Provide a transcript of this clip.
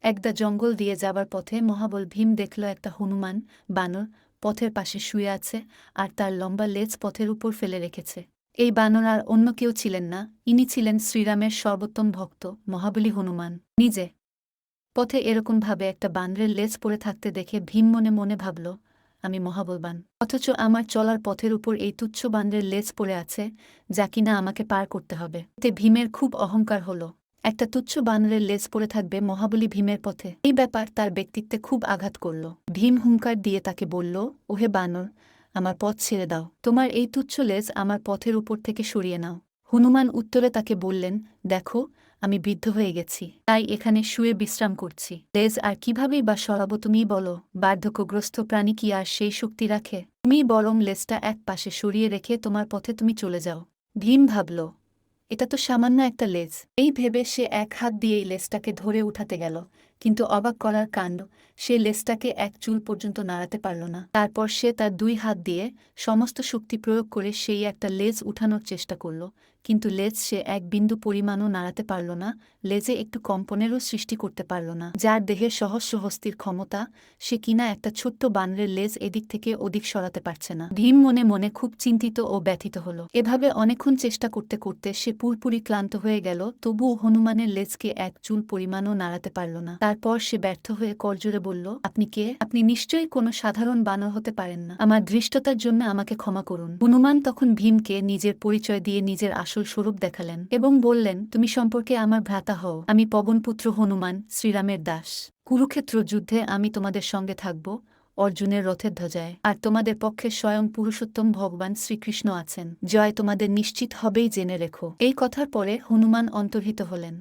একদা জঙ্গল দিয়ে যাবার পথে মহাবল ভীম দেখল একটা হনুমান বানর পথের পাশে শুয়ে আছে আর তার লম্বা লেজ পথের উপর ফেলে রেখেছে। এই বানর আর অন্য কেউ ছিলেন না, ইনি ছিলেন শ্রীরামের সর্বোত্তম ভক্ত মহাবলী হনুমান নিজে। পথে এরকমভাবে একটা বানরের লেজ পড়ে থাকতে দেখে ভীম মনে মনে ভাবল, আমি মহাবলবান, অথচ আমার চলার পথের উপর এই তুচ্ছ বানরের লেজ পড়ে আছে, যা কিনা আমাকে পার করতে হবে। এতে ভীমের খুব অহংকার হল। একটা তুচ্ছ বানরের লেজ পড়ে থাকবে মহাবলী ভীমের পথে। এই ব্যাপার তার ব্যক্তিত্বে খুব আঘাত করল। ভীম হুঙ্কার দিয়ে তাকে বলল, ওহে বানর, আমার পথ ছেড়ে দাও, তোমার এই তুচ্ছ লেজ আমার পথের উপর থেকে সরিয়ে নাও। হনুমান উত্তরে তাকে বললেন, দেখো, আমি বৃদ্ধ হয়ে গেছি, তাই এখানে শুয়ে বিশ্রাম করছি। লেজ আর কিভাবেই বা সরাবো তুমিই বলো? বার্ধক্যগ্রস্ত প্রাণী কি আর সেই শক্তি রাখে? তুমিই বরং লেজটা এক পাশে সরিয়ে রেখে তোমার পথে তুমি চলে যাও। ভীম ভাবল, এটা তো সামান্য একটা লেজ। এই ভেবে সে এক হাত দিয়েই লেজটাকে ধরে উঠাতে গেল, কিন্তু অবাক করার কাণ্ড, সে লেজটাকে এক চুল পর্যন্ত নাড়াতে পারল না। তারপর সে তার দুই হাত দিয়ে সমস্ত শক্তি প্রয়োগ করে সেই একটা লেজ উঠানোর চেষ্টা করল, কিন্তু লেজ সে এক বিন্দু পরিমাণও নাড়াতে পারল না, লেজে একটু কম্পনেরও সৃষ্টি করতে পারল না। যার দেহে সহস্র হস্তির ক্ষমতা, সে কিনা একটা ছোট্ট বানরের লেজ এদিক থেকে ওদিক সরাতে পারছে না। ভীম মনে মনে খুব চিন্তিত ও ব্যথিত হল। এভাবে অনেকক্ষণ চেষ্টা করতে করতে সে পুরোপুরি ক্লান্ত হয়ে গেল, তবুও হনুমানের লেজকে এক চুল পরিমাণও নাড়াতে পারল না। তারপর সে ব্যর্থ হয়ে করজোরে বলল, আপনি কে? আপনি নিশ্চয়ই কোনো সাধারণ বানর হতে পারেন না, আমার ধৃষ্টতার জন্য আমাকে ক্ষমা করুন। হনুমান তখন ভীমকে নিজের পরিচয় দিয়ে নিজের আসল স্বরূপ দেখালেন এবং বললেন, তুমি সম্পর্কে আমার ভ্রাতা হও, আমি পবনপুত্র হনুমান, শ্রীরামের দাস। কুরুক্ষেত্র যুদ্ধে আমি তোমাদের সঙ্গে থাকব, অর্জুনের রথের ধ্বজায়, আর তোমাদের পক্ষে স্বয়ং পুরুষোত্তম ভগবান শ্রীকৃষ্ণ আছেন। জয় তোমাদের নিশ্চিত হবেই, জেনে রেখো। এই কথার পরে হনুমান অন্তর্হিত হলেন।